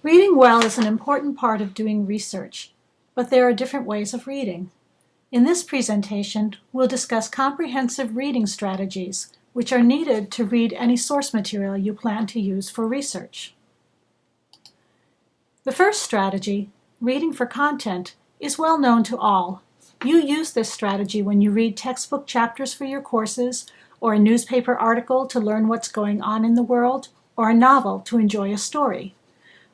Reading well is an important part of doing research, but there are different ways of reading. In this presentation, we'll discuss comprehensive reading strategies, which are needed to read any source material you plan to use for research. The first strategy, reading for content, is well known to all. You use this strategy when you read textbook chapters for your courses, or a newspaper article to learn what's going on in the world, or a novel to enjoy a story.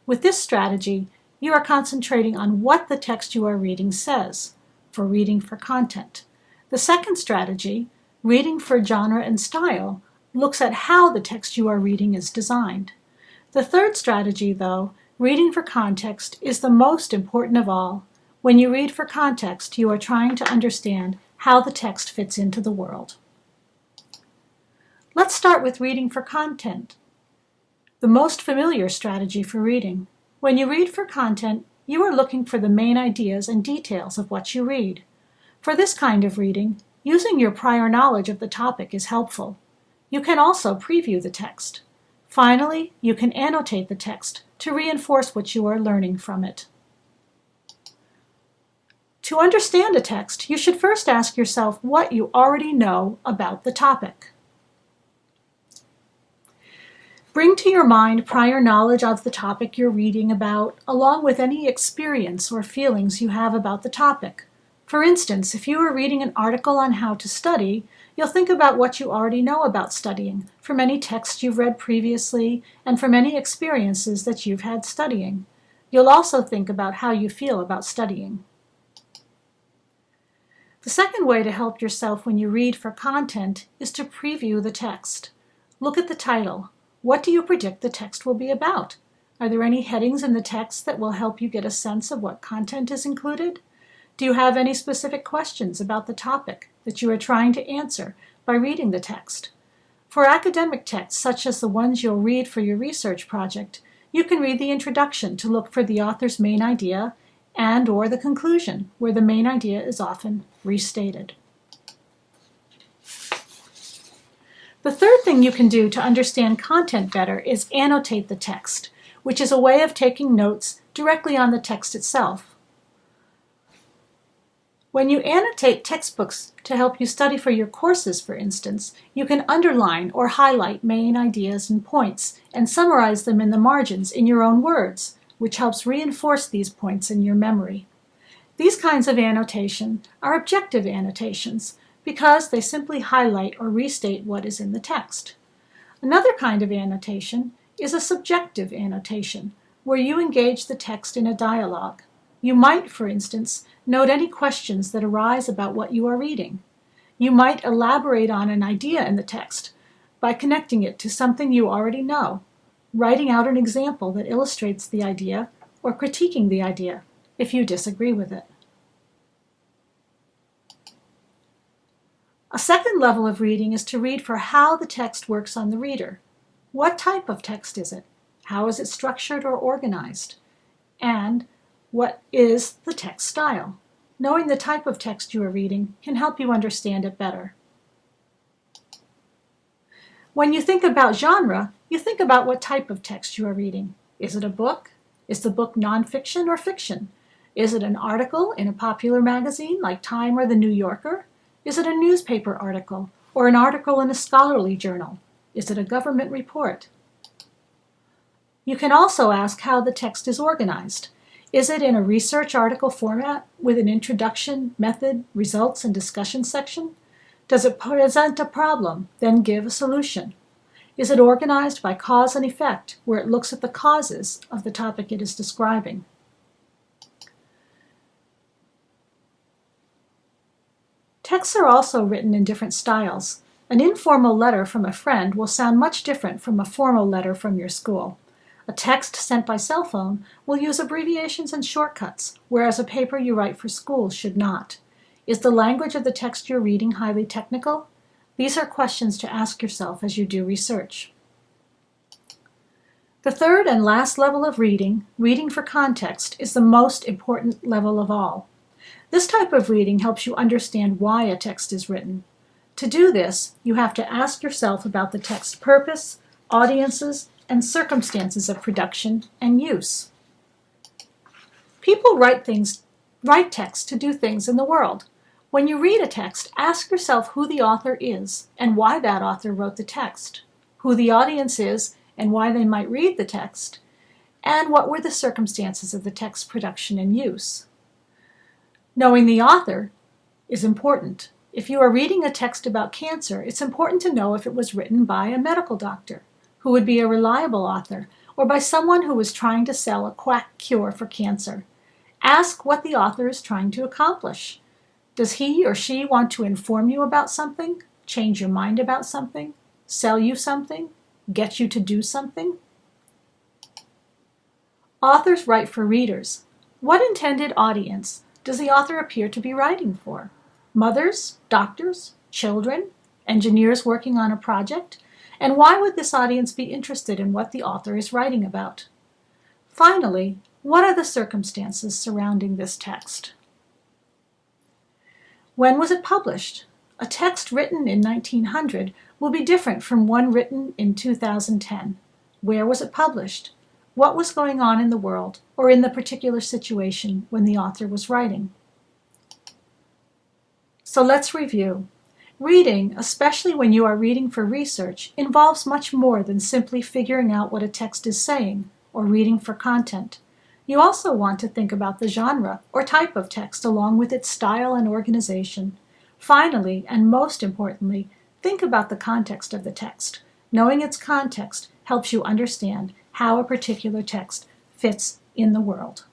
With this strategy, you are concentrating on what the text you are reading says, for reading for content. The second strategy, reading for genre and style, looks at how the text you are reading is designed. The third strategy, though, reading for context, is the most important of all. When you read for context, you are trying to understand how the text fits into the world. Let's start with reading for content, the most familiar strategy for reading. When you read for content, you are looking for the main ideas and details of what you read. For this kind of reading, using your prior knowledge of the topic is helpful. You can also preview the text. Finally, you can annotate the text to reinforce what you are learning from it. To understand a text, you should first ask yourself what you already know about the topic. Bring to your mind prior knowledge of the topic you're reading about, along with any experience or feelings you have about the topic. For instance, if you are reading an article on how to study, you'll think about what you already know about studying, from any text you've read previously, and from any experiences that you've had studying. You'll also think about how you feel about studying. The second way to help yourself when you read for content is to preview the text. Look at the title. What do you predict the text will be about? Are there any headings in the text that will help you get a sense of what content is included? Do you have any specific questions about the topic that you are trying to answer by reading the text? For academic texts, such as the ones you'll read for your research project, you can read the introduction to look for the author's main idea and/or the conclusion, where the main idea is often restated. The third thing you can do to understand content better is annotate the text, which is a way of taking notes directly on the text itself. When you annotate textbooks to help you study for your courses, for instance, you can underline or highlight main ideas and points and summarize them in the margins in your own words, which helps reinforce these points in your memory. These kinds of annotation are objective annotations, because they simply highlight or restate what is in the text. Another kind of annotation is a subjective annotation, where you engage the text in a dialogue. You might, for instance, note any questions that arise about what you are reading. You might elaborate on an idea in the text by connecting it to something you already know, writing out an example that illustrates the idea, or critiquing the idea if you disagree with it. A second level of reading is to read for how the text works on the reader. What type of text is it? How is it structured or organized? And what is the text style? Knowing the type of text you are reading can help you understand it better. When you think about genre, you think about what type of text you are reading. Is it a book? Is the book nonfiction or fiction? Is it an article in a popular magazine like Time or The New Yorker? Is it a newspaper article or an article in a scholarly journal? Is it a government report? You can also ask how the text is organized. Is it in a research article format with an introduction, method, results, and discussion section? Does it present a problem, then give a solution? Is it organized by cause and effect, where it looks at the causes of the topic it is describing? Texts are also written in different styles. An informal letter from a friend will sound much different from a formal letter from your school. A text sent by cell phone will use abbreviations and shortcuts, whereas a paper you write for school should not. Is the language of the text you're reading highly technical? These are questions to ask yourself as you do research. The third and last level of reading, reading for context, is the most important level of all. This type of reading helps you understand why a text is written. To do this, you have to ask yourself about the text's purpose, audiences, and circumstances of production and use. People write text to do things in the world. When you read a text, ask yourself who the author is and why that author wrote the text, who the audience is and why they might read the text, and what were the circumstances of the text production and use. Knowing the author is important. If you are reading a text about cancer, it's important to know if it was written by a medical doctor, who would be a reliable author, or by someone who was trying to sell a quack cure for cancer. Ask what the author is trying to accomplish. Does he or she want to inform you about something, change your mind about something, sell you something, get you to do something? Authors write for readers. What intended audience does the author appear to be writing for? Mothers, doctors, children, engineers working on a project? And why would this audience be interested in what the author is writing about? Finally, what are the circumstances surrounding this text? When was it published? A text written in 1900 will be different from one written in 2010. Where was it published? What was going on in the world or in the particular situation when the author was writing? So let's review. Reading, especially when you are reading for research, involves much more than simply figuring out what a text is saying or reading for content. You also want to think about the genre or type of text along with its style and organization. Finally, and most importantly, think about the context of the text. Knowing its context helps you understand how a particular text fits in the world.